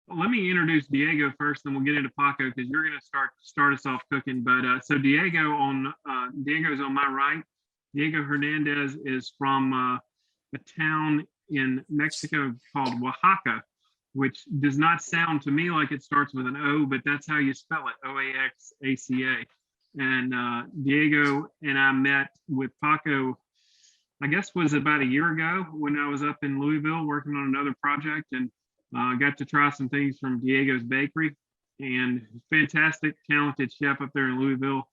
Let me introduce Diego first, then we'll get into Paco because you're going to start us off cooking. But so Diego's on my right. Diego Hernandez is from a town in Mexico called Oaxaca, which does not sound to me like it starts with an O, but that's how you spell it, Oaxaca. And Diego and I met with Paco, I guess was about a year ago when I was up in Louisville working on another project, and got to try some things from Diego's bakery, and fantastic, talented chef up there in Louisville.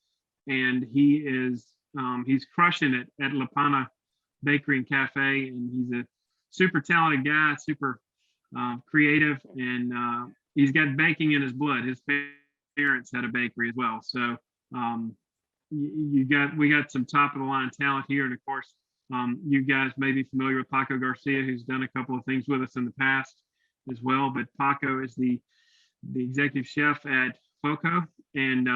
And he's crushing it at La Pana Bakery and Cafe, and he's a super talented guy, super creative, and he's got baking in his blood. His parents had a bakery as well, so we got some top of the line talent here, and of course, you guys may be familiar with Paco Garcia, who's done a couple of things with us in the past as well. But Paco is the executive chef at Foco, and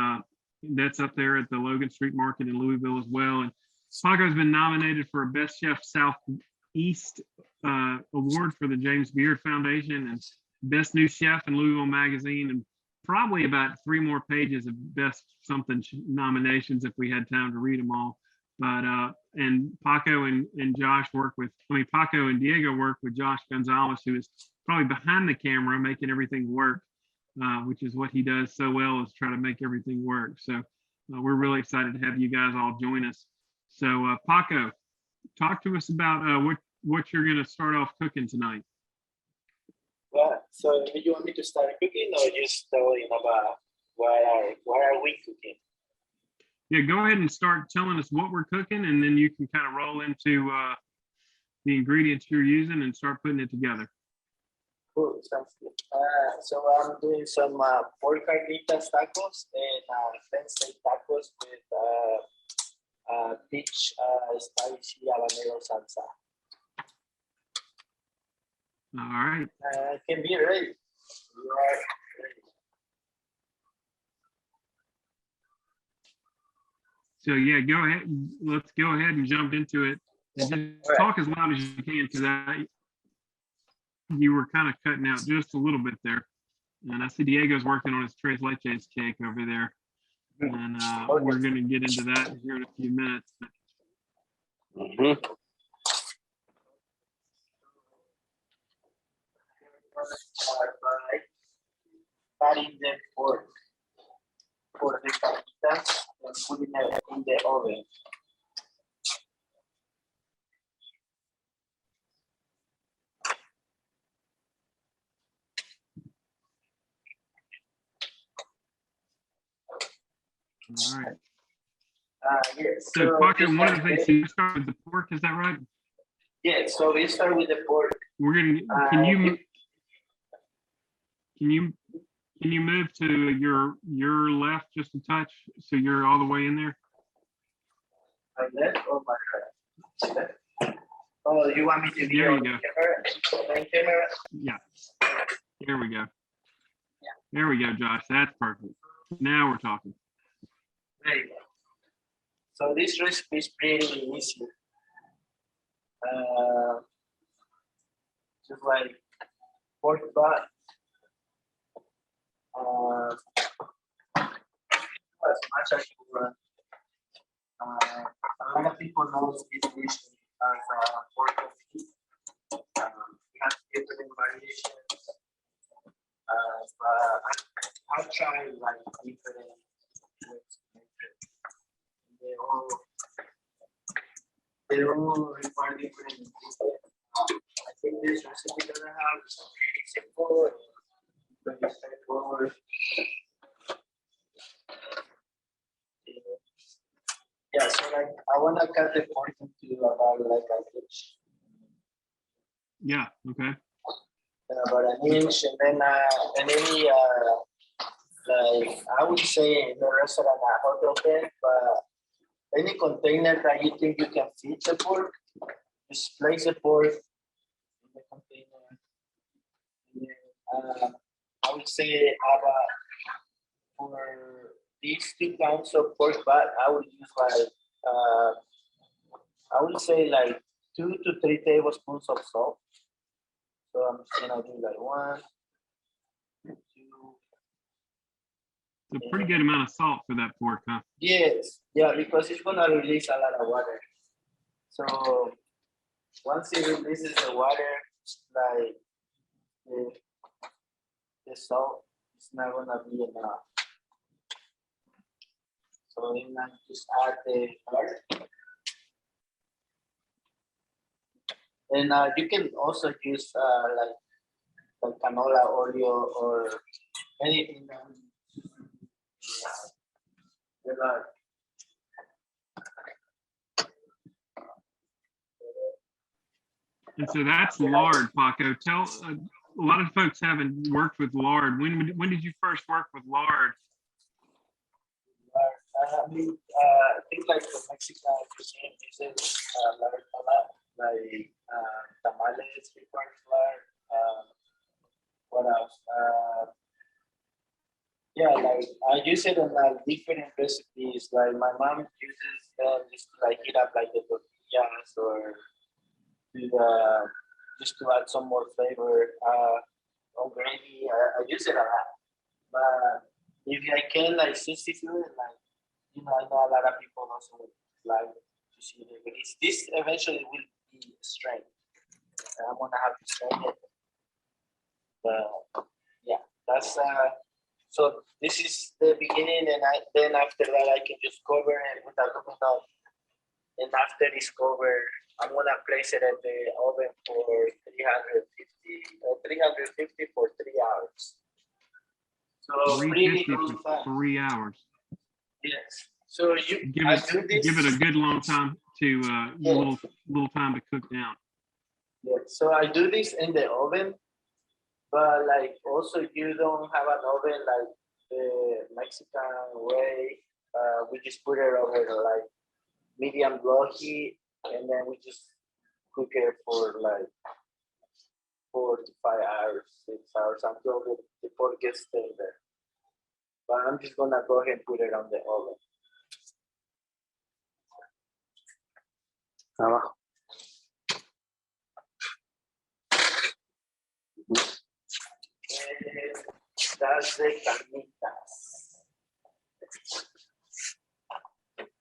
that's up there at the Logan Street Market in Louisville as well. And Paco's been nominated for a Best Chef Southeast award for the James Beard Foundation, and Best New Chef in Louisville Magazine, and probably about 3 more pages of best something nominations if we had time to read them all. But and Paco and Josh Paco and Diego work with Josh Gonzalez, who is probably behind the camera making everything work, which is what he does so well, is try to make everything work. So we're really excited to have you guys all join us. So Paco, talk to us about what you're going to start off cooking tonight. Well, so do you want me to start cooking, or just telling about what are we cooking? Yeah, go ahead and start telling us what we're cooking, and then you can kind of roll into the ingredients you're using and start putting it together. Cool, sounds good. So I'm doing some pork carnitas tacos and fancy tacos with peach spicy habanero salsa. All right. Can be ready. Right. So yeah, go ahead. Let's go ahead and jump into it. And just talk as loud as you can, because you were kind of cutting out just a little bit there. And I see Diego's working on his Tres Leches cake over there. And we're going to get into that here in a few minutes. Cutting the pork for the carnitas and putting it in the oven. All right. Yes. So Paco, one of the things, you start with the pork, is that right? Yeah, so we start with the pork. We're gonna. Can you move to your left just a touch, so you're all the way in there? My left or my right? Oh, you want me to be on camera? On camera? Yeah. There we go. Yeah. There we go, Josh. That's perfect. Now we're talking. There you go. So this recipe is pretty easy. Just like pork butt. As much as you want. A lot of people know this dish as pork feet. We have different variations. But I'll try like different ways to make it. They all require different ingredients. I think this recipe doesn't have pretty simple, pretty straightforward. Yeah, so like I want to cut the pork into about like an inch. Yeah. Okay. About an inch, and then any like I would say in the restaurant a hot pan, but any container that you think you can fit the pork, just place the pork in the container. And, I would say for these 2 pounds of pork butt, I would use like I would say like 2 to 3 tablespoons of salt. So I'm just gonna do like 1, It's a pretty good amount of salt for that pork, huh? Yes, yeah, because it's gonna release a lot of water. So once it releases the water, like the salt is not gonna be enough. So then I just add the butter. And you can also use like canola oil or anything that you like. And so that's lard, Paco. Tell a lot of folks haven't worked with lard. When did you first work with lard? I think like the Mexican cuisine uses lard a lot, like tamales requires lard. What else? Yeah, like I use it on different recipes. Like my mom uses them just to like heat up like the tortillas or to just to add some more flavor. On gravy, I use it a lot. But if I can like substitute it, like I know a lot of people also like to see it. But this eventually will be strength. I'm gonna have to strain it. But yeah, that's so this is the beginning, and then after that I can just cover it with aluminum. And after it's covered, I'm gonna place it in the oven for 350 for 3 hours. So 350 for 3 hours. Yes. So you give it a good long time to yes. little time to cook down. Yeah. So I do this in the oven, but like also you don't have an oven like the Mexican way. We just put it over like medium low heat, and then we just cook it for like 4 to 5 hours, 6 hours until the pork gets tender. But I'm just gonna go ahead and put it on the oven. Abajo. That's the carnitas.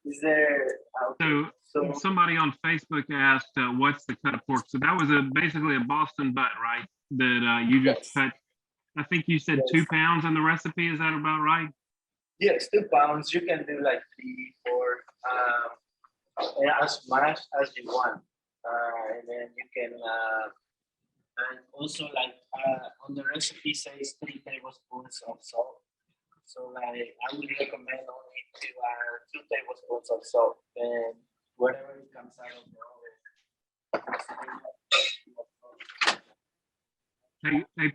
Is there? So somebody on Facebook asked, "What's the cut of pork?" So that was basically a Boston butt, right? That you just cut. I think you said 2 pounds on the recipe. Is that about right? Yes, 2 pounds. You can do like 3, 4, as much as you want, and then you can. And also, like on the recipe says 3 tablespoons of salt. So like I would recommend only to 2 tablespoons of salt, and whatever it comes out of the oven. Hey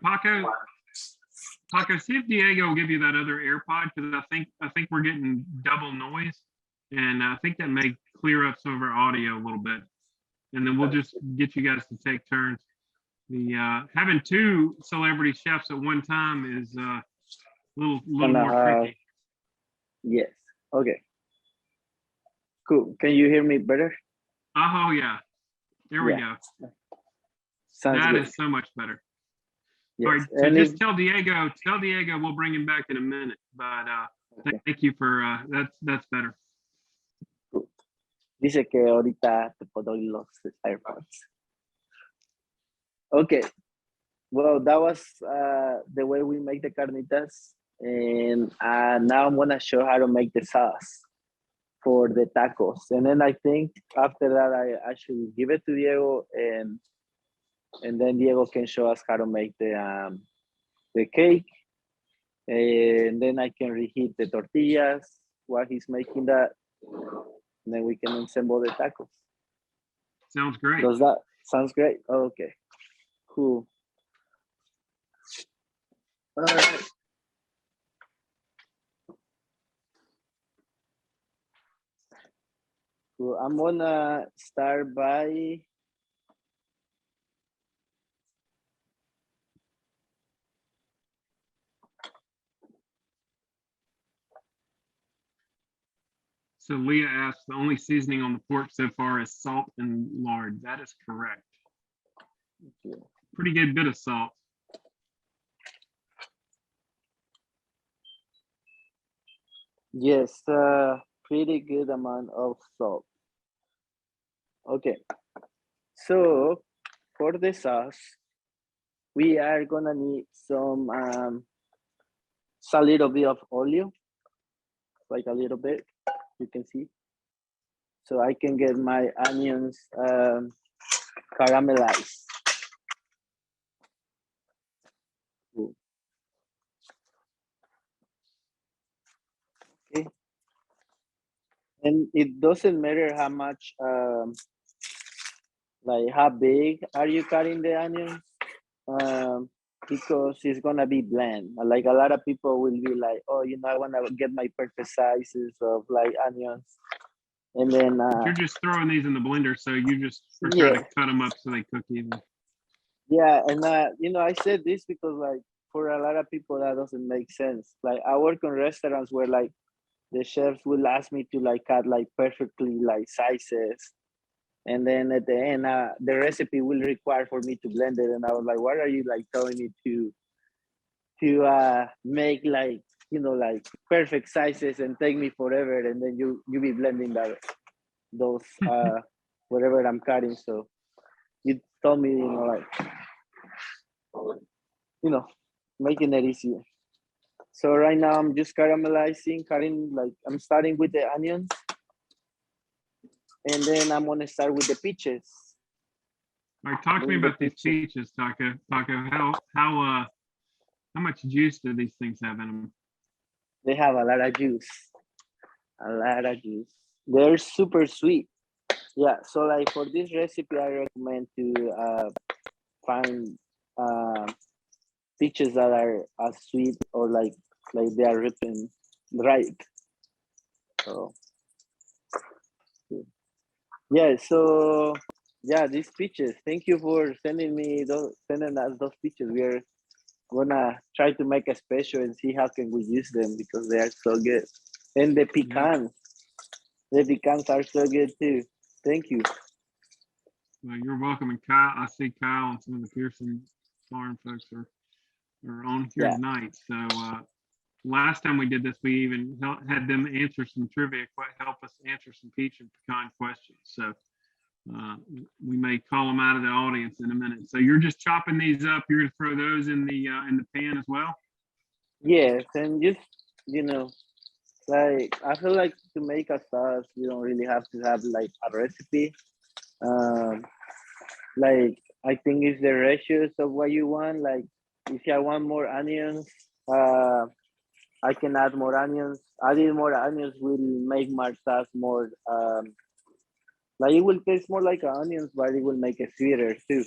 Paco, see if Diego will give you that other AirPod, because I think we're getting double noise, and I think that may clear up some of our audio a little bit, and then we'll just get you guys to take turns. The having 2 celebrity chefs at one time is a little more tricky. Yes. Okay. Cool. Can you hear me better? Oh yeah. There we go. That is so much better. Yes. All right. So and just tell Diego we'll bring him back in a minute. But thank you for that's better. Cool. Dice que ahorita te puedo oír los AirPods. Okay. Well, that was the way we make the carnitas. And now I'm gonna show how to make the sauce for the tacos. And then I think after that, I should give it to Diego, and then Diego can show us how to make the cake. And then I can reheat the tortillas while he's making that. And then we can assemble the tacos. Sounds great. Does that sounds great? Okay, cool. All right. Cool. I'm gonna start by So Leah asked, the only seasoning on the pork so far is salt and lard. That is correct. Pretty good bit of salt. Yes, pretty good amount of salt. Okay, so for the sauce, we are gonna need some just a little bit of olio, like a little bit, you can see. So I can get my onions caramelized. Cool. Okay, and it doesn't matter how much, like how big are you cutting the onions, um, because it's gonna be bland. Like a lot of people will be like, oh, I wanna get my perfect sizes of like onions, and then But you're just throwing these in the blender, so you just are trying to yeah, cut them up so they cook even. yeah, and I said this because like for a lot of people that doesn't make sense. Like I work in restaurants where like the chefs will ask me to like cut like perfectly like sizes, and then at the end the recipe will require for me to blend it, and I was like, what are you like telling me to make like like perfect sizes and take me forever, and then you be blending those whatever I'm cutting. So you told me like you know making it easier. So right now I'm just caramelizing, cutting, like I'm starting with the onions, and then I'm gonna start with the peaches. All right, talk to me Doing the about these peaches. peaches, Taco. Taco, how much juice do these things have in them? They have a lot of juice. A lot of juice. They're super sweet. Yeah, so like for this recipe, I recommend to find uh, peaches that are as sweet or like they are ripened ripe. So yeah, so yeah, these peaches. Thank you for sending us those peaches. We are gonna try to make a special and see how can we use them because they are so good. And Yeah, the pecans are so good too. Thank you. well, you're welcome. And Kyle, I see Kyle and some of the Pearson Farm folks are on here Yeah. tonight. So last time we did this, we even had them answer some trivia, help us answer some peach and pecan questions. So we may call them out of the audience in a minute. So you're just chopping these up. You're gonna throw those in the pan as well. Yes, and just you know, like I feel like to make a sauce, you don't really have to have like a recipe. Um, like I think it's the ratios of what you want. Like if I want more onions, uh, I can add more onions. Adding more onions will make my sauce more like it will taste more like onions, but it will make it sweeter too.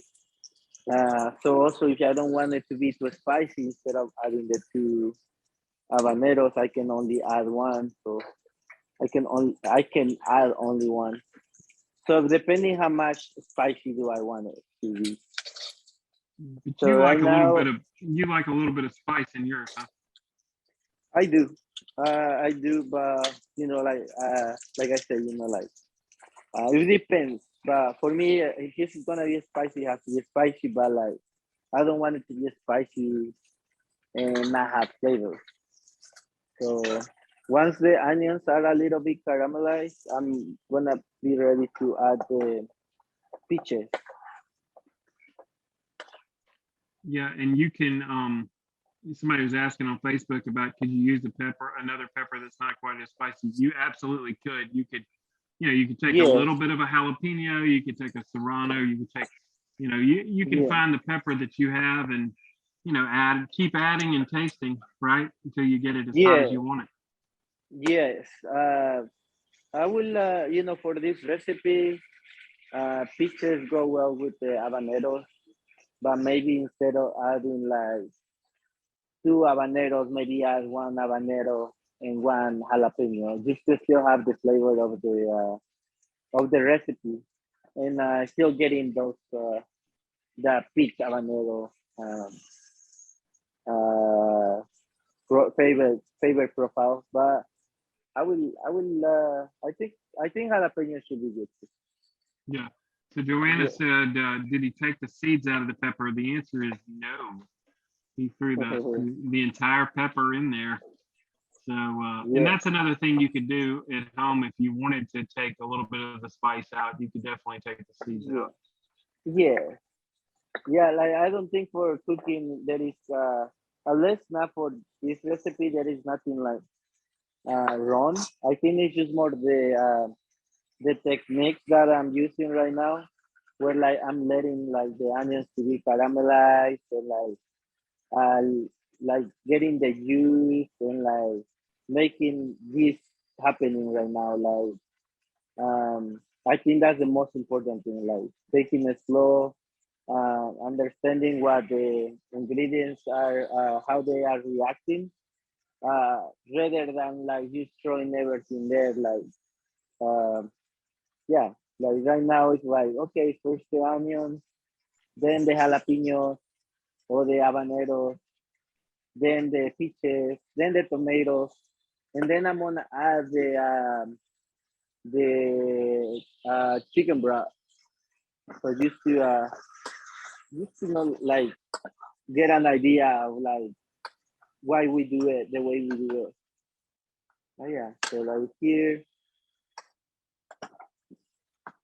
So also if I don't want it to be too spicy, instead of adding the two habaneros, I can only add one. So I can add only one. So depending how much spicy do I want it to be. But So right now you like a little bit of spice in yours, huh? I do. I do, but like I said, it depends. But for me, if it's gonna be spicy, it has to be spicy. But like, I don't want it to be spicy and not have flavor. So once the onions are a little bit caramelized, I'm gonna be ready to add the peaches. Yeah, and you can somebody was asking on Facebook about could you use another pepper that's not quite as spicy. You absolutely could. You could take a Yes, little bit of a jalapeno, you could take a serrano, you could take, you can yeah, find the pepper that you have and keep adding and tasting, right? Until you get it as hot as yeah, you want it. yes. I will, for this recipe, peaches go well with the habaneros, but maybe instead of adding like two habaneros, maybe add one habanero and one jalapeno, just to still have the flavor of the recipe, and still getting those the peach habanero uh, favorite profile. But I think jalapeno should be good too. Yeah. So Joanna Yeah. said, did he take the seeds out of the pepper? The answer is no. He threw the entire pepper in there. So, Yeah. and that's another thing you could do at home if you wanted to take a little bit of the spice out. You could definitely take the seeds Yeah. out. Yeah, like I don't think for cooking there is unless not for this recipe there is nothing like wrong. I think it's just more the technique that I'm using right now, where like I'm letting like the onions to be caramelized and like getting the juice and like making this happening right now. Like I think that's the most important thing. Like taking it slow, understanding what the ingredients are, how they are reacting, rather than like just throwing everything there. Like yeah, like right now it's like okay, first the onions, then the jalapenos or the habaneros, then the peaches, then the tomatoes, and then I'm gonna add the chicken broth. So just to know like get an idea of like why we do it the way we do it. Oh yeah, so like here,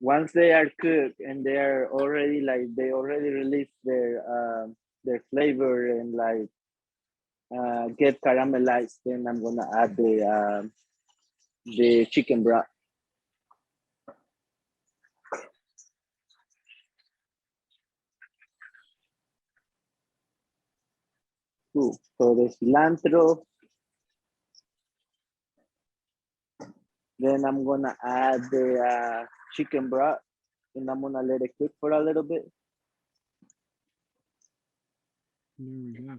once they are cooked and they are already like they already release their flavor and like get caramelized, then I'm gonna add the chicken broth. Too. So the cilantro. Then I'm gonna add the chicken broth and I'm gonna let it cook for a little bit. There we go.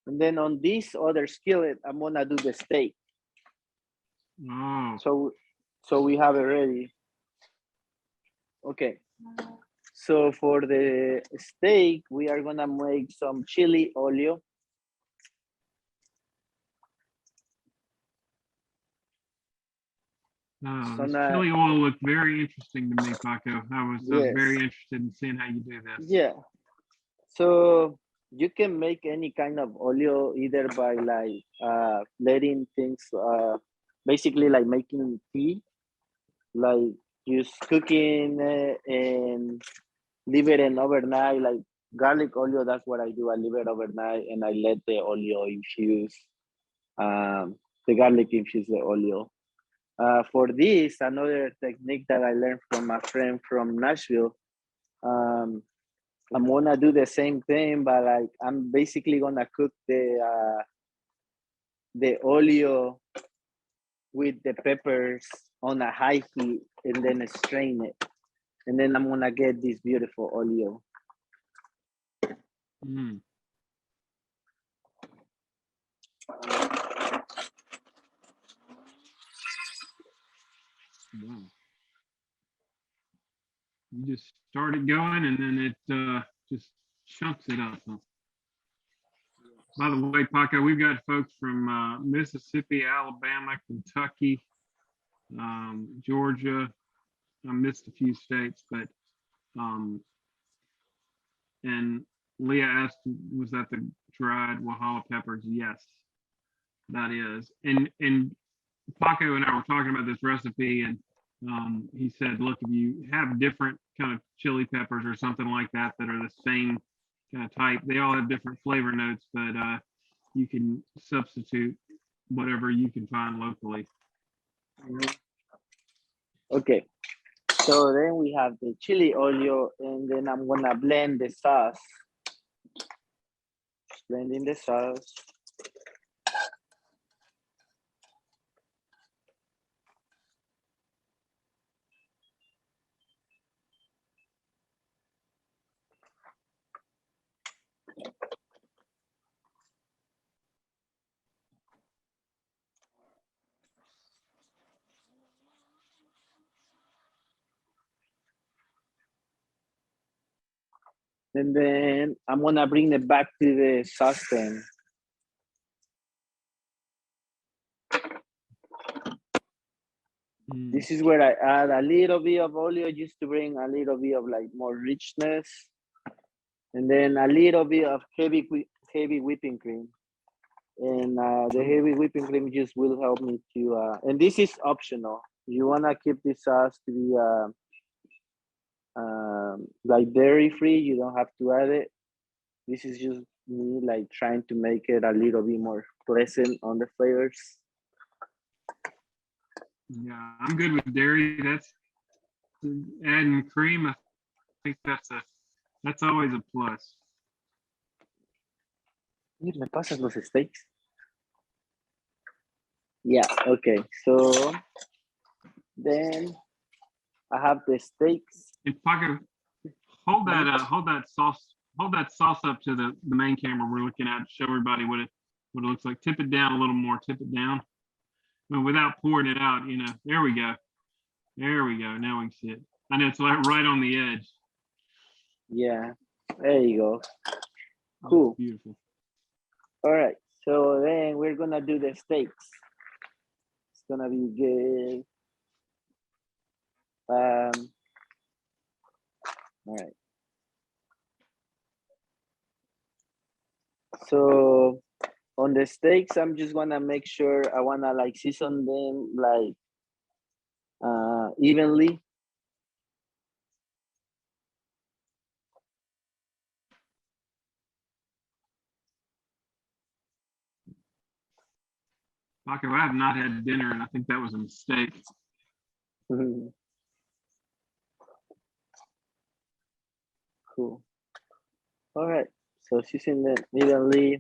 And then on this other skillet, I'm gonna do the steak. Oh, So we have it ready. Okay. So for the steak, we are gonna make some chili olio. this chili oil looked very interesting to me, Paco. I was very Yes. interested in seeing how you do this. Yeah. So you can make any kind of olio either by like letting things basically like making tea, like just cooking and leave it in overnight, like garlic olio. That's what I do. I leave it overnight and I let the olio infuse. The garlic infuse the olio. For this, another technique that I learned from my friend from Nashville. I'm gonna do the same thing, but like I'm basically gonna cook the olio with the peppers on a high heat and then strain it, and then I'm gonna get this beautiful olio. Mm. Wow. You just start it going and then it just chunks it up. Huh? By the way, Paco, we've got folks from Mississippi, Alabama, Kentucky, Georgia. I missed a few states, but and Leah asked, was that the dried Wahala peppers? Yes, that is. And Paco and I were talking about this recipe, and he said, look, if you have different kind of chili peppers or something like that that are the same kind of type, they all have different flavor notes, but you can substitute whatever you can find locally. Okay, so then we have the chili olio, and then I'm gonna blend the sauce. Blending the sauce. And then I'm gonna bring it back to the saucepan. This is where I add a little bit of olio just to bring a little bit of like more richness. and then a little bit of heavy whipping cream. And the heavy whipping cream just will help me to, and this is optional. You wanna keep this sauce to be like dairy free, you don't have to add it. This is just me like trying to make it a little bit more present on the flavors. Yeah, I'm good with dairy. That's adding cream. I think that's always a plus. Mira, ¿me pasas los steaks? Yeah, okay. So then I have the steaks. And Paco, hold that sauce up to the main camera we're looking at. Show everybody what it looks like. Tip it down a little more. Tip it down. But without pouring it out, you know. There we go. There we go. Now we can see it. I know it's like right on the edge. Yeah, there you go. Cool. Beautiful. All right. So then we're gonna do the steaks. It's gonna be good. All right. So on the steaks, I'm just gonna make sure I wanna like season them like evenly. Paco, I have not had dinner, and I think that was a mistake. Cool. All right. So season them evenly.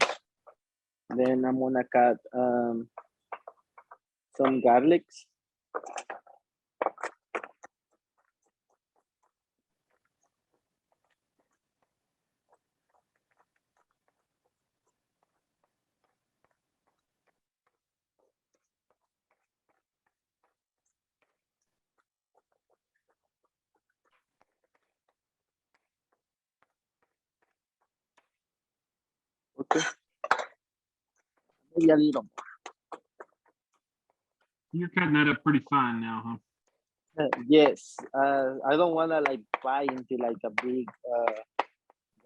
Then I'm gonna cut some garlics. Okay. Maybe a little. You're cutting that up pretty fine now, huh? Yes. I don't wanna like bite into like a big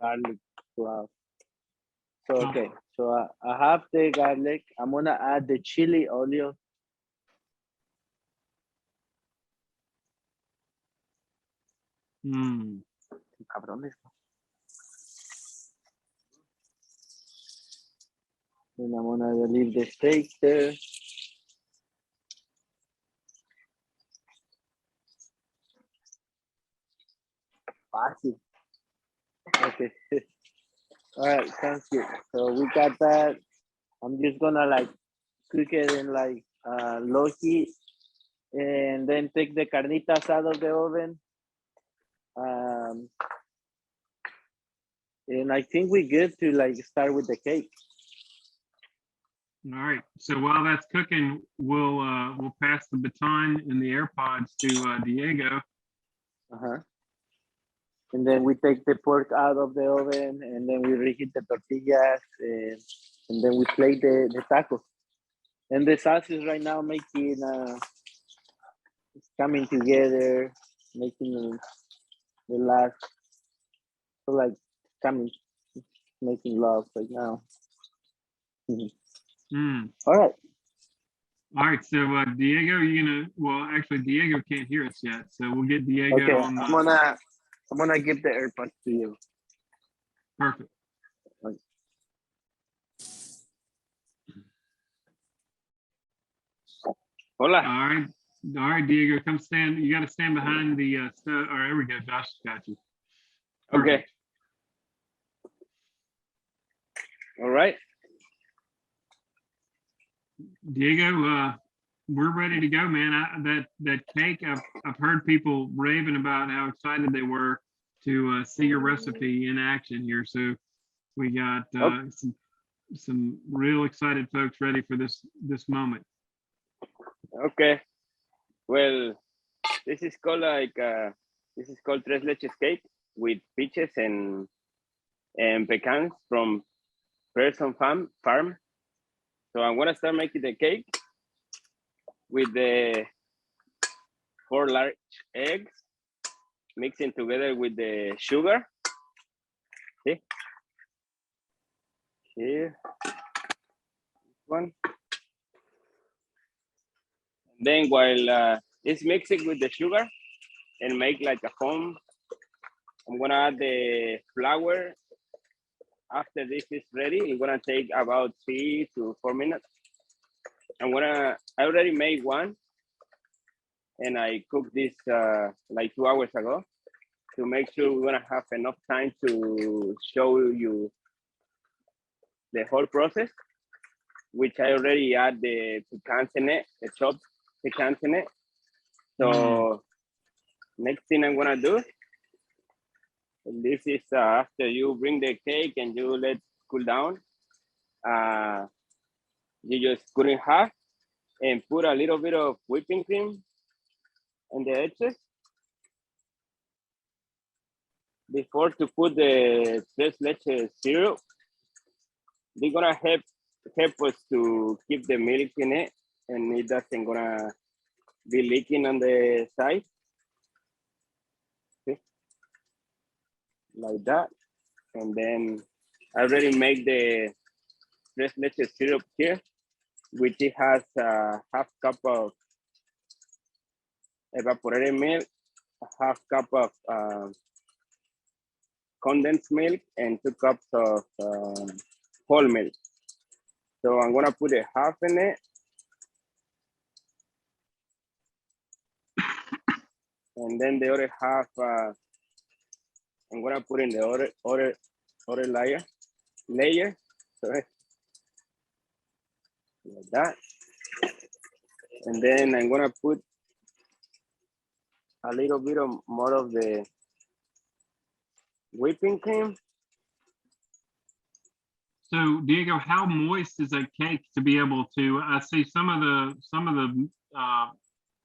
garlic clove. So okay. So I have the garlic. I'm gonna add the chili olio. Mm. Cabrones. Then I'm gonna leave the steak there. Fácil. Okay. All right, sounds good. So we got that. I'm just gonna like cook it in like low heat, and then take the carnitas out of the oven. And I think we're good to like start with the cake. All right. So while that's cooking, we'll pass the baton and the AirPods to Diego. And then we take the pork out of the oven, and then we reheat the tortillas, and then we plate the tacos. And the sauce is right now making, it's coming together, making the last, so like coming, making love right now. Mm. All right. All right. So Diego, well, actually Diego can't hear us yet. So we'll get Diego Okay, on the. I'm gonna give the AirPods to you. Perfect. Hola. All right, Diego, come stand. You got to stand behind the stove. All right, there we go. Josh got you. Perfect. Okay. All right. Diego, we're ready to go, man. That cake, I've heard people raving about how excited they were to see your recipe in action here. So we got some real excited folks ready for this moment. Okay. Well, this is called Tres Leches Cake with peaches and pecans from Pearson Farm. So I'm gonna start making the cake with the 4 large eggs, mixing together with the sugar. See? Here. One. Then while it's mixing with the sugar and make like a foam, I'm gonna add the flour. After this is ready, it's gonna take about 3 to 4 minutes. I already made one and I cooked this like 2 hours ago to make sure we're gonna have enough time to show you the whole process, which I already add the pecans in it, the chopped pecans in it. So next thing I'm gonna do, this is after you bring the cake and you let it cool down, you just cut in half and put a little bit of whipping cream on the edges. Before to put the tres leches syrup, they're gonna help us to keep the milk in it and it doesn't gonna be leaking on the side. Okay. Like that. And then I already make the tres leches syrup here, which it has a half cup of evaporated milk, a half cup of condensed milk, and 2 cups of whole milk. So I'm gonna put a half in it. And then the other half, I'm gonna put in the other layer, sorry, like that. And then I'm gonna put a little bit more of the whipping cream. So Diego, how moist is a cake to be able to? I see some of the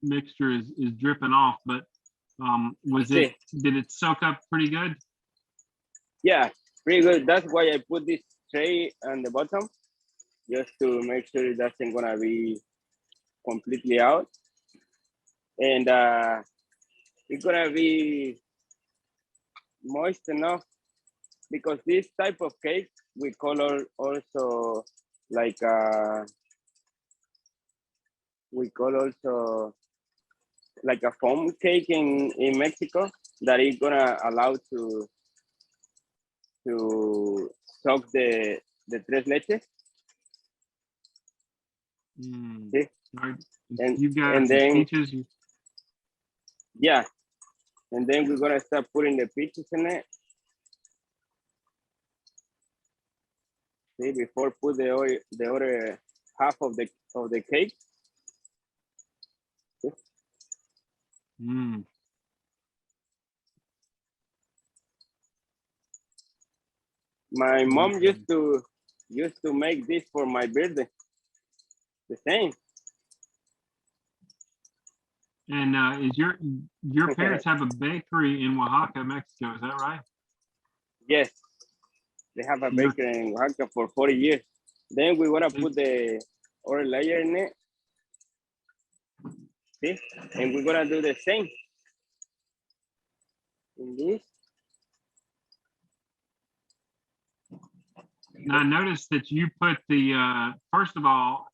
mixture is dripping off, but did it soak up pretty good? Yeah, pretty good. That's why I put this tray on the bottom, just to make sure it doesn't gonna be completely out. And it's gonna be moist enough because this type of cake we call also like like a foam cake in Mexico that is gonna allow to soak the tres leches. See? Right. And You've got and some then peaches. yeah, and then we're gonna start putting the peaches in it. See, before put the other half of the cake. See? My mom used to make this for my birthday. The same. And is your parents have a bakery in Oaxaca, Mexico? Is that right? Yes, they have a bakery in Oaxaca for 40 years. Then we want to put the other layer in it. See? And we're going to do the same. In this. Now, I noticed that you put the, first of all,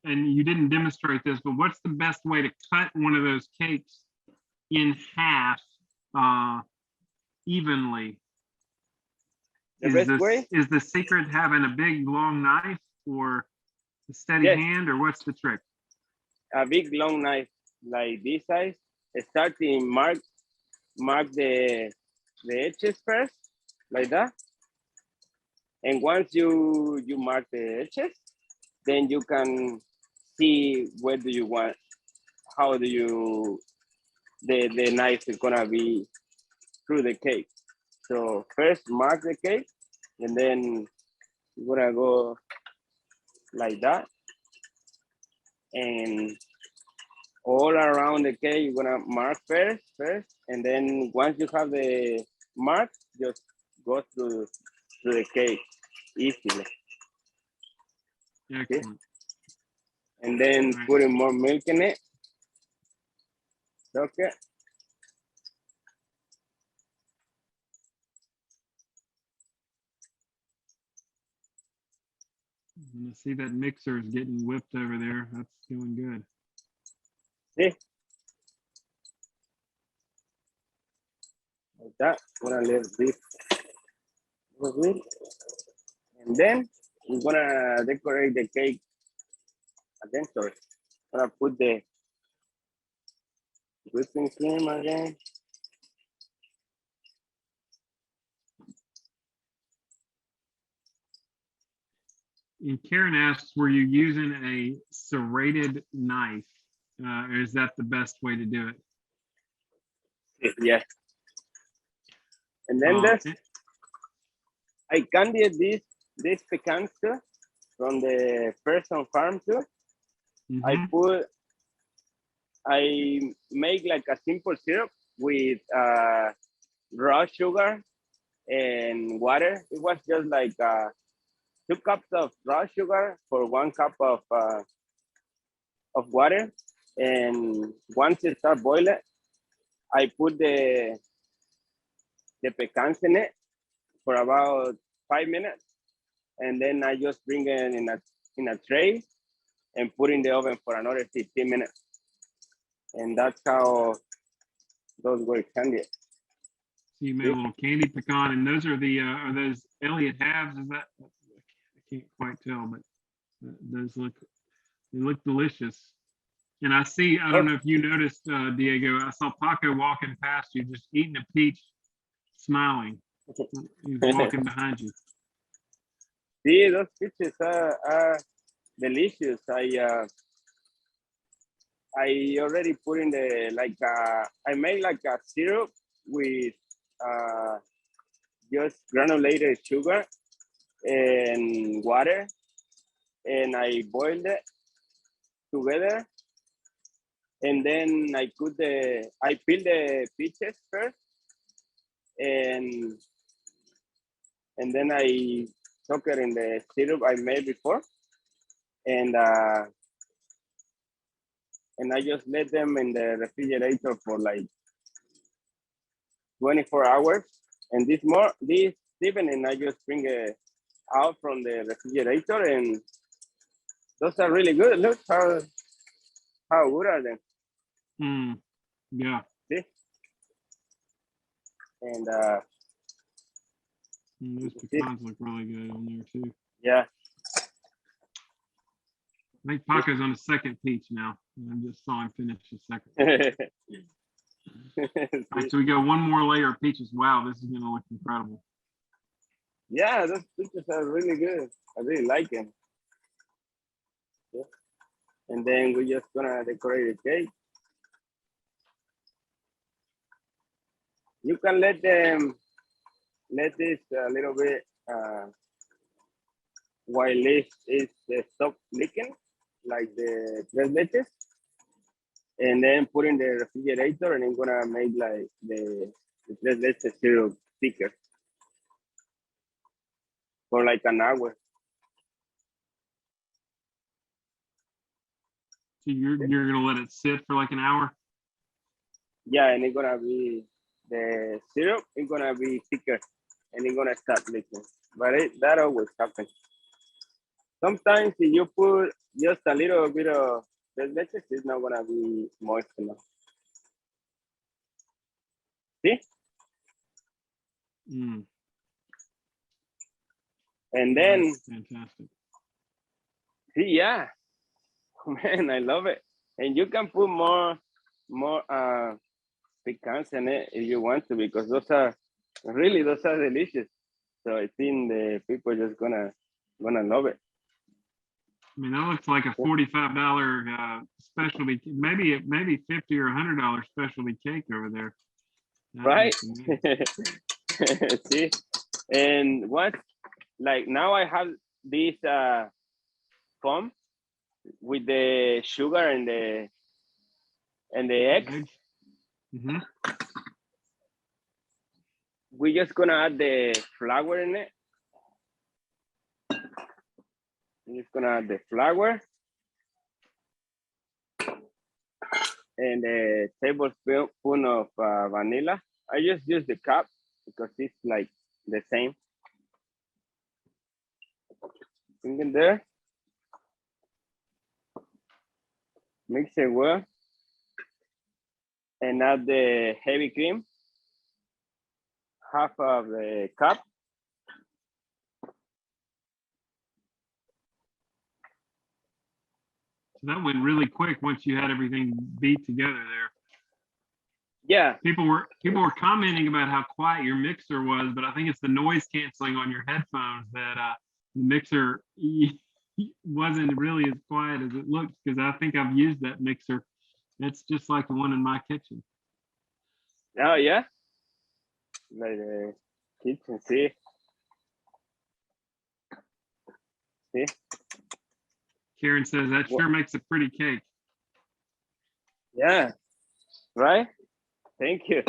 and you didn't demonstrate this, but what's the best way to cut one of those cakes in half evenly? The best way? Is the secret having a big long knife or a steady hand, or what's the trick? A big long knife like this size. Starting mark the edges first, like that. And once you mark the edges, then you can see where do you want, how do you, the knife is gonna be through the cake. So first mark the cake, and then you're gonna go like that. And all around the cake, you're gonna mark first, and then once you have the mark, just go through the cake easily. Excellent. Okay? And then putting more milk in it. Okay. And I see that mixer is getting whipped over there. That's doing good. See? Like that. I'm gonna leave this a little bit. And then I'm gonna decorate the cake again. Sorry. I'm gonna put the whipping cream again. And Karen asks, were you using a serrated knife? Or is that the best way to do it? Yes. And then there's, I candied these pecans too from the Pearson Farm too. I make like a simple syrup with raw sugar and water. It was just like 2 cups of raw sugar for 1 cup of water. And once it starts boiling, I put the pecans in it for about 5 minutes. And then I just bring it in a tray and put in the oven for another 15 minutes. And that's how those were candied. So you made a little candied pecan, and those are those Elliott halves? Is that? I can't quite tell, but those look delicious. And I see, I don't know if you noticed, Diego, I saw Paco walking past you, just eating a peach, smiling. He's walking behind you. See, those peaches are delicious. I already put in the, I made like a syrup with just granulated sugar and water, and I boiled it together. And then I peel the peaches first, and then I soak it in the syrup I made before, and I just let them in the refrigerator for like 24 hours. And this evening I just bring it out from the refrigerator, and those are really good. Look how good are they? Yeah. See? And those pecans look really good on there too. yeah. I think Paco's on the second peach now. I just saw him finish the second. All right, so we got one more layer of peaches. Wow, this is gonna look incredible. Yeah, those peaches are really good. I really like them. Yeah. And then we're just gonna decorate the cake. You can let this a little bit while this is stop leaking, like the tres leches, and then put in the refrigerator, and I'm gonna make like the tres leches syrup thicker for like an hour. So you're gonna let it sit for like an hour? Yeah, and it's gonna be the syrup. It's gonna be thicker, and it's gonna start leaking. But that always happens. Sometimes if you put just a little bit of tres leches, it's not gonna be moist enough. See? And then, that's fantastic. see, yeah, man, I love it. And you can put more pecans in it if you want to, because those are delicious. So I think the people just gonna love it. I mean, that looks like a $45 specialty, maybe $50 or $100 specialty cake over there. That right? See, and what, like now I have this foam with the sugar and the eggs. We're just gonna add the flour in it. I'm just gonna add the flour and a tablespoon of vanilla. I just use the cup because it's like the same. Bring it there. Mix it well. And add the heavy cream. Half of the cup. So that went really quick once you had everything beat together there. Yeah. People were commenting about how quiet your mixer was, but I think it's the noise canceling on your headphones that the mixer wasn't really as quiet as it looks, because I think I've used that mixer. It's just like the one in my kitchen. Oh yeah. Like the kitchen, see. Karen says that sure makes a pretty cake. Yeah, right. Thank you.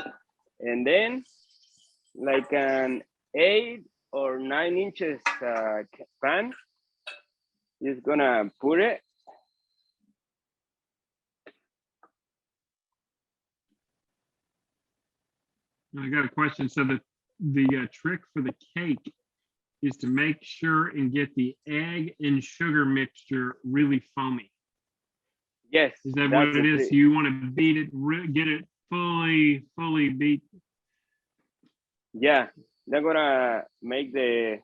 And then, like an 8 or 9 inches pan, just gonna put it. I got a question. So the trick for the cake is to make sure and get the egg and sugar mixture really foamy. Yes. Is that what it is? So you want to beat it, get it fully beat. Yeah, they're gonna make the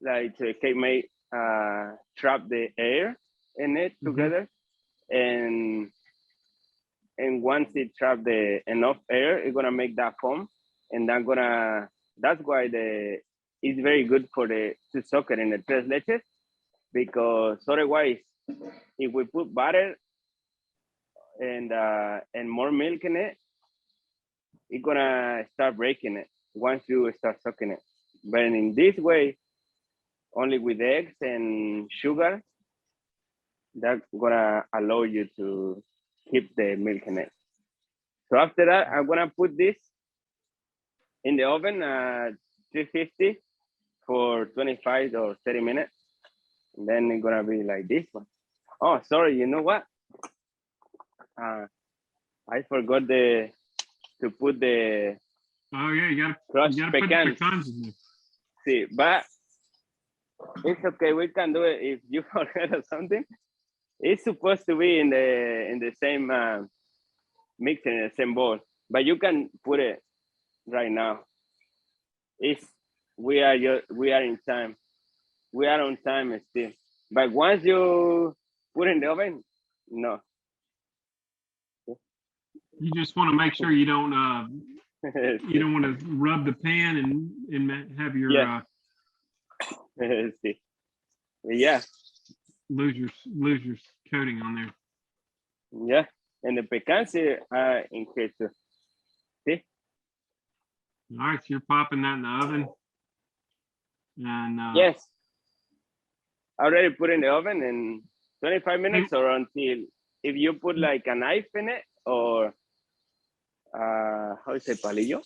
cake make trap the air in it together, and once it trap the enough air, it's gonna make that foam, and that's why it's very good for to soak it in the tres leches, because otherwise, if we put butter and more milk in it, it's gonna start breaking it once you start soaking it. But in this way, only with eggs and sugar, that's gonna allow you to keep the milk in it. So after that, I'm gonna put this in the oven at 350 for 25 or 30 minutes. And then it's gonna be like this one. Oh, sorry, you know what? I forgot to put the Oh yeah, you gotta crushed put the pecans. pecans in there. See, but it's okay. We can do it if you forget or something. It's supposed to be in the same mixer, in the same bowl, but you can put it right now. We are in time. We are on time still. But once you put in the oven, no. You just want to make sure you don't want to rub the pan and have your Yeah. See. Yeah. lose your coating on there. Yeah. And the pecans are in here too. See? All right, so you're popping that in the oven. And Yes. I already put in the oven in 25 minutes or until, if you put like a knife in it, or how is it, palillo?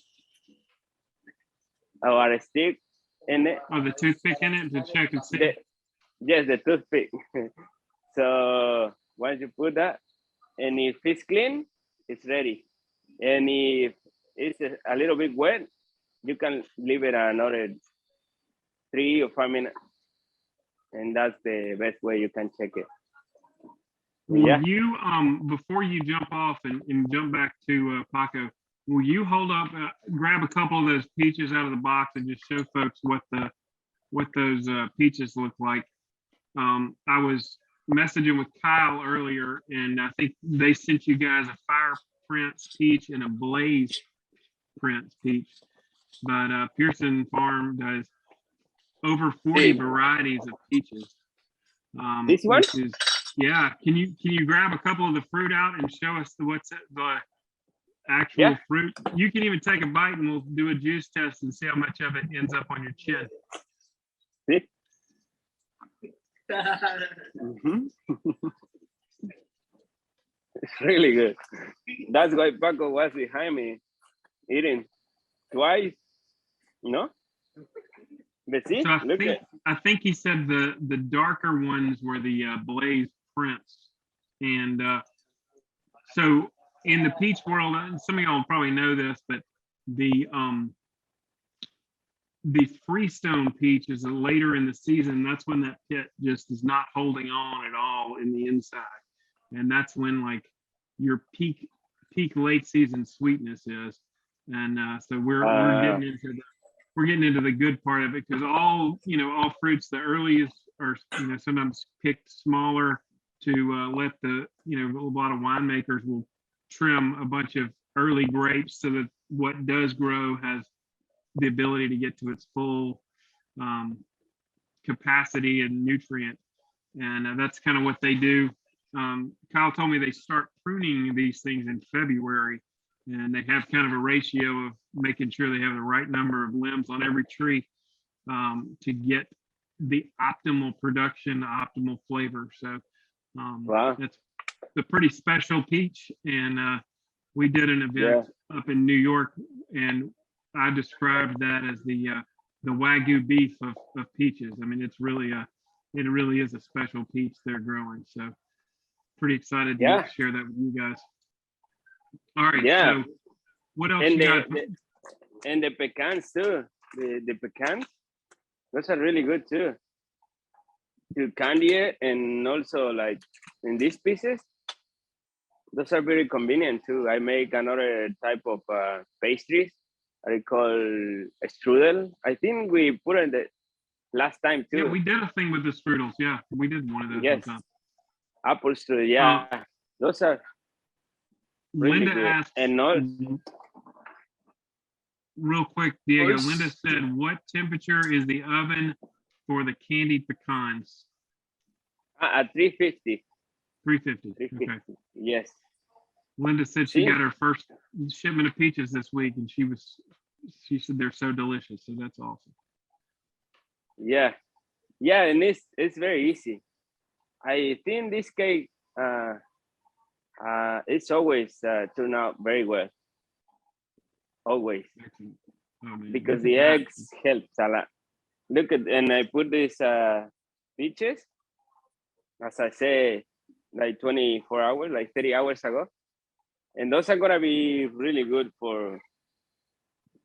Or a stick in it. oh, the toothpick in it to check and see. Yes, the toothpick. So once you put that, and if it's clean, it's ready. And if it's a little bit wet, you can leave it another 3 or 5 minutes. And that's the best way you can check it. Will Yeah. you, before you jump off and jump back to Paco, will you hold up, grab a couple of those peaches out of the box and just show folks what those peaches look like? I was messaging with Kyle earlier, and I think they sent you guys a Fire Prince peach and a Blaze Prince peach. But Pearson Farm does over 40 varieties of peaches. This one? Yeah. Can you grab a couple of the fruit out and show us what's the actual fruit? You can even take a bite and we'll do a juice test and see how much of it ends up on your chin. See? It's really good. That's why Paco was behind me eating twice. No? But see, So I think he said the darker ones were the Blaze Prince. And so in the peach world, some of y'all probably know this, but the Freestone peach is later in the season. That's when that pit just is not holding on at all in the inside. and that's when like your peak late season sweetness is. And so we're getting into the good part of it, because all fruits, the earliest are sometimes picked smaller to let the a lot of winemakers will trim a bunch of early grapes so that what does grow has the ability to get to its full capacity and nutrient. And that's kind of what they do. Kyle told me they start pruning these things in February, and they have kind of a ratio of making sure they have the right number of limbs on every tree to get the optimal production, the optimal flavor. So Wow. that's a pretty special peach. And we did an event up in New York, and I described that as the Wagyu beef of peaches. I mean, it really is a special peach they're growing. So pretty excited to share that with you guys. All right. Yeah. So what else And you got? and the pecans too. The pecans, those are really good too. To candy it, and also like in these pieces, those are very convenient too. I make another type of pastries I call strudel. I think we put it the last time too. Yeah, we did a thing with the strudels. Yeah, we did one of those. Yes, one time. apple strudel. Yeah, those are really Linda good. asked, And also, real quick, Diego, Linda said, what temperature is the oven for the candied pecans? at 350. 350. 350. Okay. Yes. Linda said she got her first shipment of peaches this week, and she said they're so delicious. So that's awesome. Yeah, and it's very easy. I think this cake it's always turn out very well. Always. Oh, man. Because the eggs helps a lot. Look at, and I put these peaches, as I say, like 24 hours, like 30 hours ago. And those are gonna be really good for,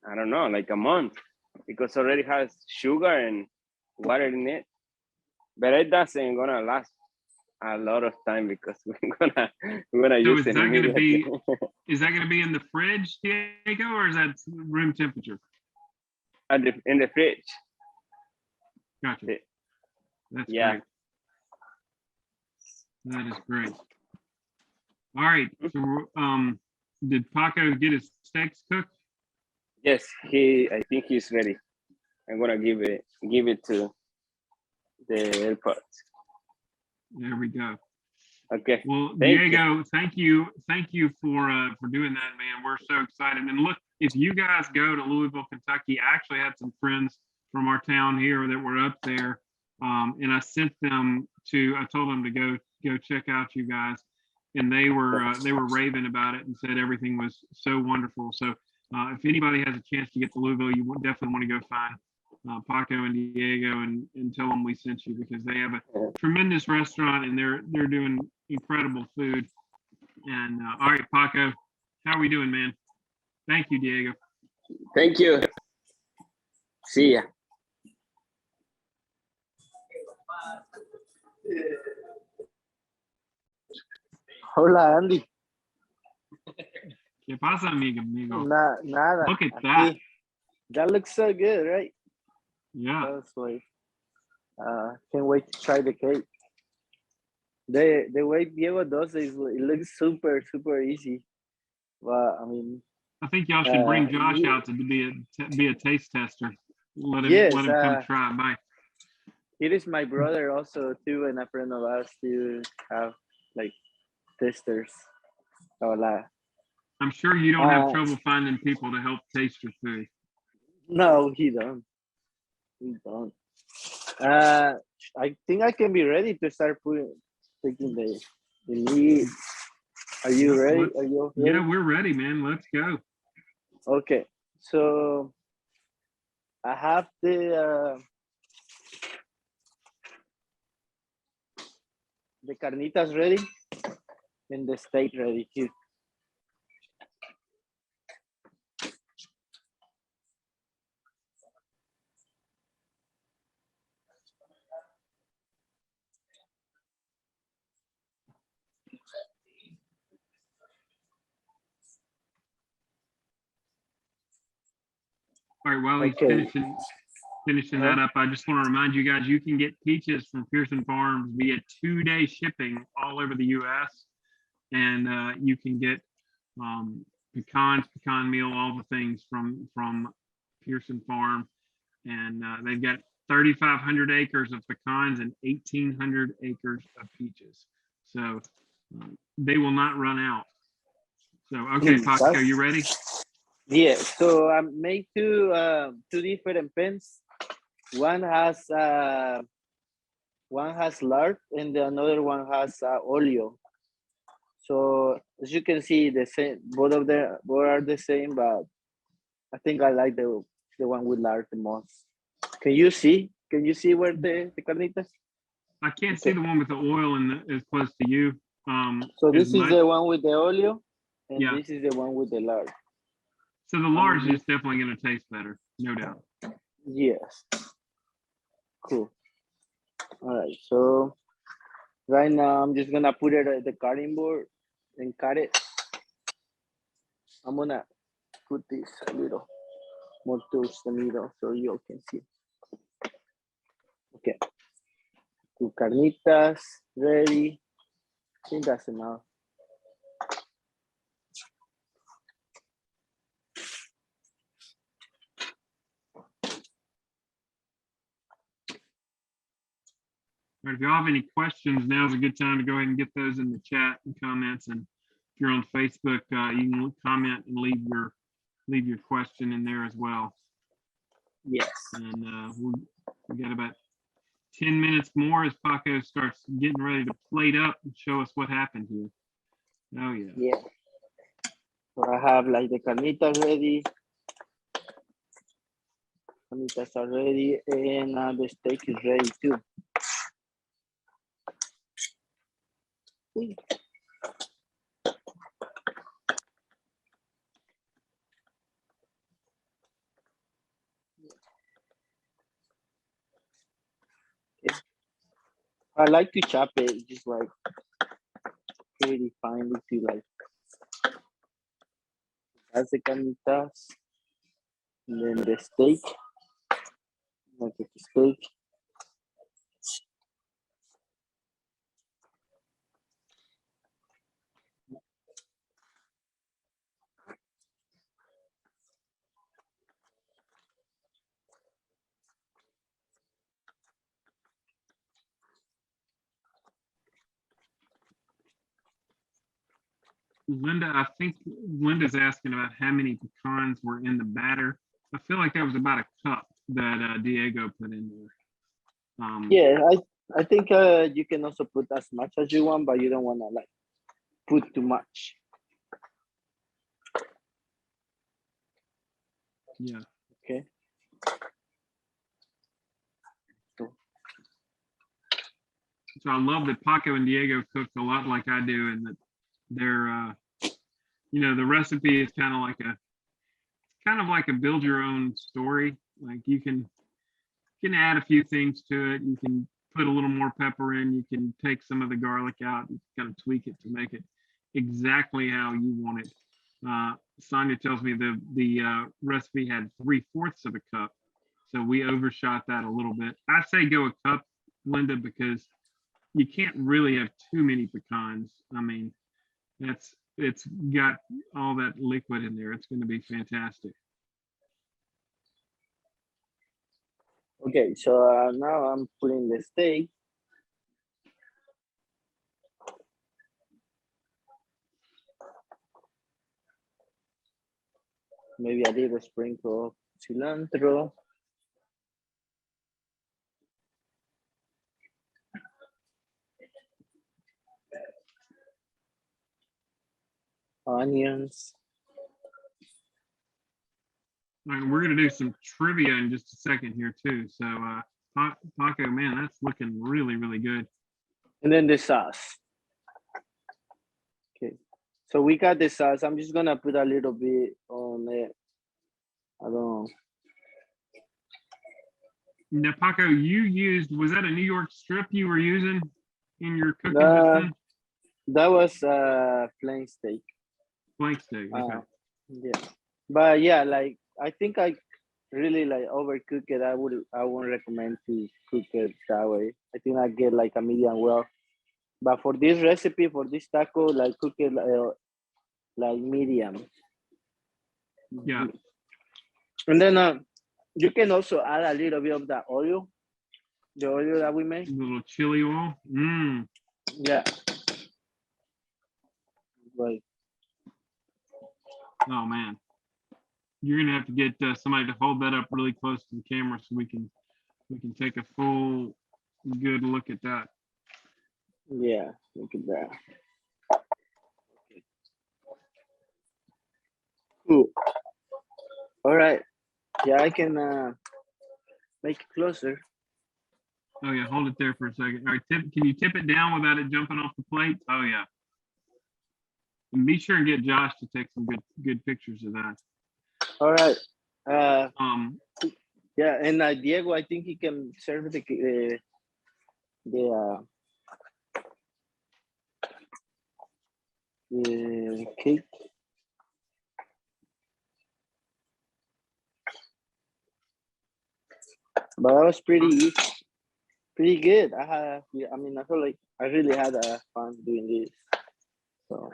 I don't know, like a month, because already has sugar and water in it. But it doesn't gonna last a lot of time, because we're gonna So use it immediately. Is that gonna be in the fridge, Diego, or is that room temperature? In the fridge. Gotcha. That's Yeah. great. That is great. All right. So did Paco get his steaks cooked? Yes, I think he's ready. I'm gonna give it to the AirPods. There we go. Okay. Well, Thank Diego, thank you for doing that, man. We're so excited. And look, if you guys go to Louisville, Kentucky, I actually had some friends from our town here that were up there, and I told them to go check out you guys, and they were raving about it and said everything was so wonderful. So if anybody has a chance to get to Louisville, you definitely want to go find Paco and Diego and tell them we sent you, because they have a tremendous restaurant and they're doing incredible food. And all right, Paco, how are we doing, man? Thank you, Diego. Thank you. See ya. Hola, Andy. ¿Qué pasa, amigo? Nada. Look at that. That looks so good, right? Yeah. That's why. Can't wait to try the cake. The way Diego does it looks super, super easy. Well, I mean, I think y'all should bring Josh out to be a taste tester. Let him come try. Bye. It is my brother also too, and a friend of ours to have like testers. Hola. I'm sure you don't have trouble finding people to help taste your food. No, he don't. He don't. I think I can be ready to start taking the lead. Are you ready? Are you ready? Yeah, we're ready, man. Let's go. Okay, so I have the carnitas ready and the steak ready too. All right, while he's Okay. finishing that up, I just want to remind you guys, you can get peaches from Pearson Farms via 2-day shipping all over the U.S. And you can get pecans, pecan meal, all the things from Pearson Farm. And they've got 3,500 acres of pecans and 1,800 acres of peaches. So they will not run out. So, okay, Paco, you ready? Yeah, so I made two different pens. One has lard and the another one has Olio. So as you can see, the same, both are the same, but I think I like the one with lard the most. Can you see? Can you see where the carnitas? I can't see the one with the oil and as close to you. So this as is much. the one with the Olio, and Yeah. this is the one with the lard. So the lard is just definitely going to taste better, no doubt. Yes. Cool. All right. So right now I'm just gonna put it at the cutting board and cut it. I'm gonna put this a little more towards the middle so you can see. Okay. Two carnitas ready. I think that's enough. All right, if you have any questions, now's a good time to go ahead and get those in the chat and comments. And if you're on Facebook, you can comment and leave your question in there as well. Yes. And we got about 10 minutes more as Paco starts getting ready to plate up and show us what happened here. Oh yeah. Yeah. So I have like the carnitas ready. Carnitas are ready, and the steak is ready too. I like to chop it just like pretty finely to like. That's the carnitas, and then the steak. I take the steak. Linda, I think Linda's asking about how many pecans were in the batter. I feel like that was about a cup that Diego put in there. Yeah, I think you can also put as much as you want, but you don't want to like put too much. Yeah. Okay. So I love that Paco and Diego cook a lot like I do, and that they're, you know, the recipe is kind of like a build your own story. Like you can add a few things to it. You can put a little more pepper in. You can take some of the garlic out and kind of tweak it to make it exactly how you want it. Sonia tells me the recipe had 3/4 of a cup, so we overshot that a little bit. I say go a cup, Linda, because you can't really have too many pecans. I mean, it's got all that liquid in there. It's going to be fantastic. Okay, so now I'm putting the steak. Maybe a little sprinkle of cilantro. Onions. And we're going to do some trivia in just a second here too. So Paco, man, that's looking really, really good. And then the sauce. Okay, so we got the sauce. I'm just gonna put a little bit on it. I don't know. Now, Paco, was that a New York strip you were using in your cooking just then? That was plain steak. Blank steak, okay. Yeah, but yeah, like I think I really like overcook it, I won't recommend to cook it that way. I think I get like a medium well. But for this recipe, for this taco, like cook it like medium. Yeah. And then you can also add a little bit of that oil, the oil that we made. A little chili oil. Mmm. Yeah. Right. Oh man. You're gonna have to get somebody to hold that up really close to the camera so we can take a full good look at that. Yeah, look at that. Cool. All right. Yeah, I can make it closer. Oh yeah, hold it there for a second. All right, can you tip it down without it jumping off the plate? Oh yeah. And be sure and get Josh to take some good pictures of that. All right. Yeah, and Diego, I think he can serve the cake. But that was pretty good. I mean, I feel like I really had fun doing this. So.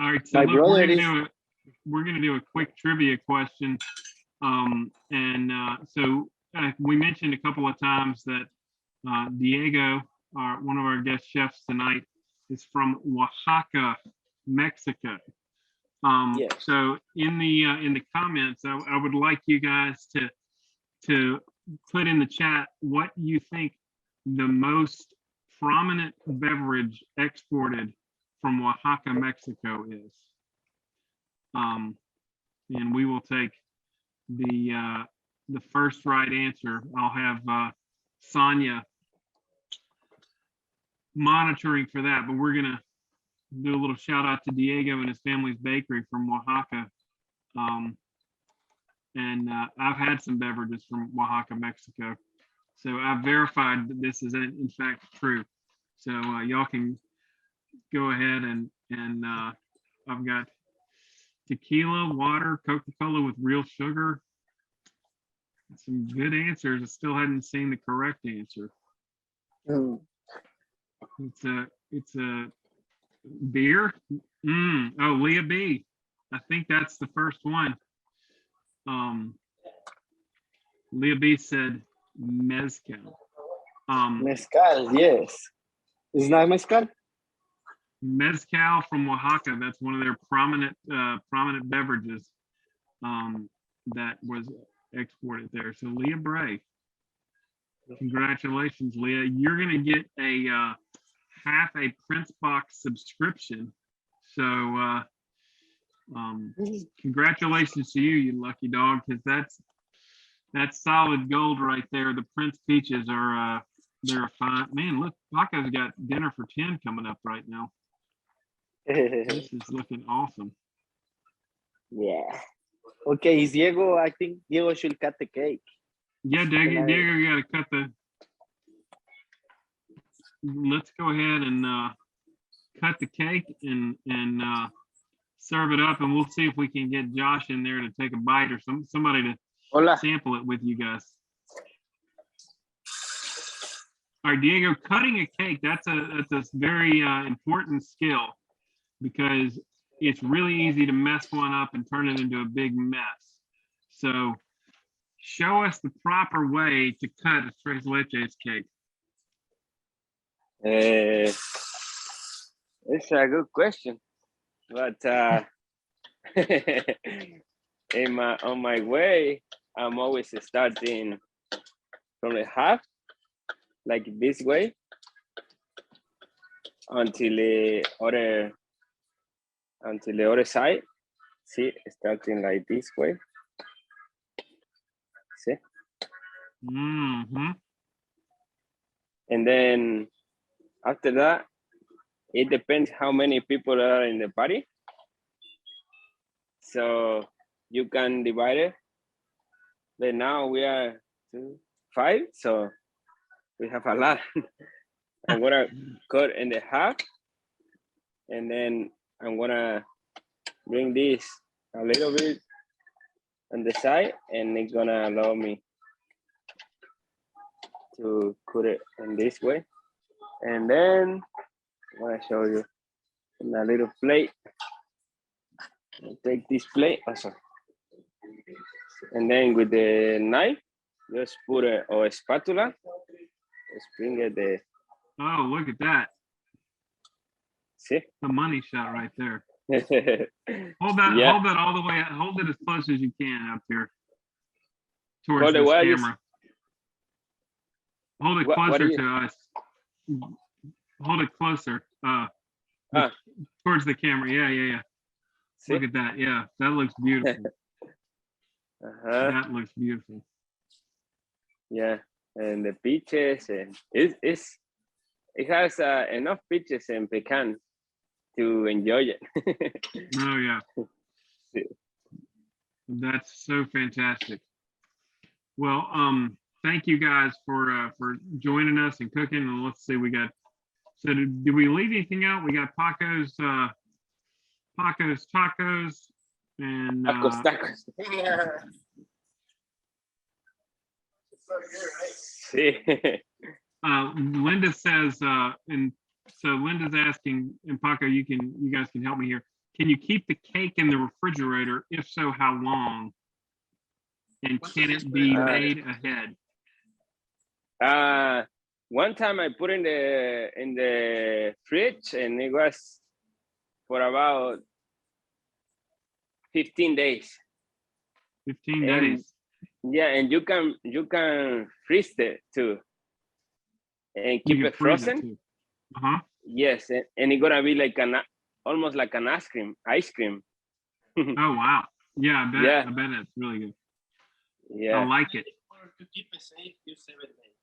All right, so look, we're gonna do a quick trivia question. So we mentioned a couple of times that Diego, one of our guest chefs tonight, is from Oaxaca, Mexico. Yes. So in the comments, I would like you guys to put in the chat what you think the most prominent beverage exported from Oaxaca, Mexico is. And we will take the first right answer. I'll have Sonia monitoring for that, but we're gonna do a little shout out to Diego and his family's bakery from Oaxaca. I've had some beverages from Oaxaca, Mexico. So I've verified that this is in fact true. So y'all can go ahead and I've got tequila, water, Coca-Cola with real sugar. Some good answers. I still hadn't seen the correct answer. It's a beer. Oh, Leah B. I think that's the first one. Leah B said mezcal. Mezcal, yes. Is not mezcal? Mezcal from Oaxaca. That's one of their prominent beverages that was exported there. So Leah Bray, congratulations, Leah. You're gonna get a half a Prince Box subscription. So congratulations to you, you lucky dog, because that's solid gold right there. The Prince peaches are they're fine. Man, look, Paco's got dinner for 10 coming up right now. This is looking awesome. Yeah. Okay, is Diego, I think Diego should cut the cake. Yeah, Diego gotta cut the. Let's go ahead and cut the cake and serve it up, and we'll see if we can get Josh in there to take a bite or somebody to sample it with you guys. All right, Diego, cutting a cake, that's a very important skill, because it's really easy to mess one up and turn it into a big mess. So show us the proper way to cut a tres leches cake. It's a good question, but on my way, I'm always starting from the half, like this way, until the other side. See, starting like this way. See? Mm-hmm. And then after that, it depends how many people are in the party. So you can divide it. But now we are 5, so we have a lot. I'm gonna cut in the half, and then I'm gonna bring this a little bit on the side, and it's gonna allow me to cut it in this way. And then I want to show you in a little plate. I'll take this plate also. And then with the knife, just put a or a spatula. Just bring it the. Oh, look at that. See? The money shot right there. Yeah. Hold that all the way. Hold it as close as you can up here towards Hold it this where you- camera. Hold it What closer do you- to us. Hold it closer. Towards the camera. Yeah. See? Look at that. Yeah, that looks beautiful. That looks beautiful. Yeah, and the peaches, and it has enough peaches and pecan to enjoy it. Oh yeah. That's so fantastic. Well, thank you guys for joining us and cooking. And let's see, we got. So did we leave anything out? We got Paco's tacos and Tacos. Yeah. It's so good, right? See? Linda says, and so Linda's asking, and Paco, you guys can help me here. Can you keep the cake in the refrigerator? If so, how long? And can it be made ahead? One time I put in the fridge, and it was for about 15 days. 15 And- days. Yeah, and you can freeze it too, and You keep can it freeze frozen. too. Uh-huh. Yes, and it's gonna be like almost like an ice cream. Oh wow. Yeah, I bet. Yeah. I bet it's really good. I Yeah, like it. To keep it safe, use 7 days.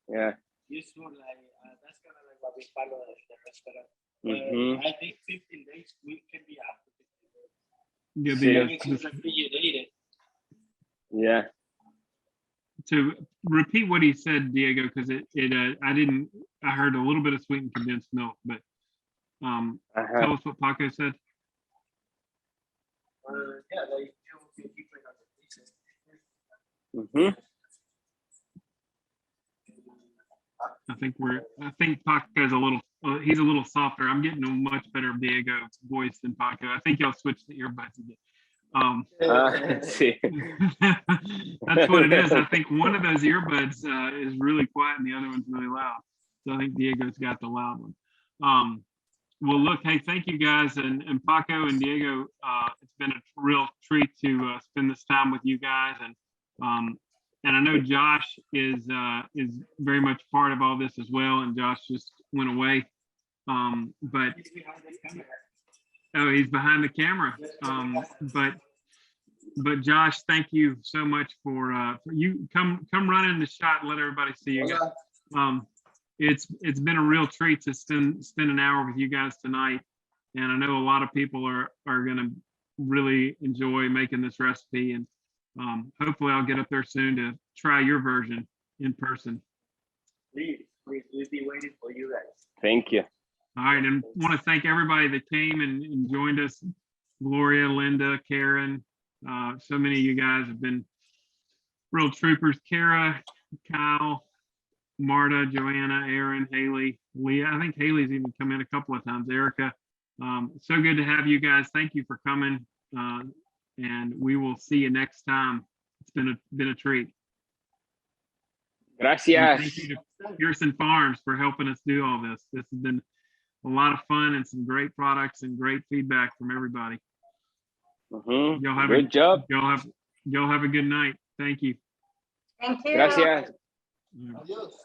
yeah. Use more like that's kind of like what we follow at the restaurant. Mhm. I think 15 days we can be after 15 days. Yeah, See. As long as it's refrigerated. Yeah. to repeat what he said, Diego, because I heard a little bit of sweetened condensed milk, but tell us what Paco said. Yeah, like you keep it on the pieces. Mhm. I think Paco's a little, he's a little softer. I'm getting a much better Diego's voice than Paco. I think y'all switched the earbuds again. See. That's what it is. I think one of those earbuds is really quiet and the other one's really loud. So I think Diego's got the loud one. Well, look, hey, thank you guys, and Paco and Diego. It's been a real treat to spend this time with you guys, and I know Josh is very much part of all this as well. And Josh just went away, but oh, he's behind the camera. But Josh, thank you so much for you come running the shot and let everybody see you guys. It's been a real treat to spend an hour with you guys tonight, and I know a lot of people are going to really enjoy making this recipe, and hopefully I'll get up there soon to try your version in person. Please, we'll be waiting for you guys. Thank you. All right, and want to thank everybody that came and joined us. Gloria, Linda, Karen, so many of you guys have been real troopers. Kara, Kyle, Marta, Joanna, Aaron, Haley, Leah. I think Haley's even come in a couple of times. Erica. So good to have you guys. Thank you for coming. And we will see you next time. It's been a treat. Gracias. And thank you to Pearson Farms for helping us do all this. This has been a lot of fun and some great products and great feedback from everybody. Mhm. Y'all have Good job. Y'all have a good night. Thank you. Thank you. Gracias. All right. Adios.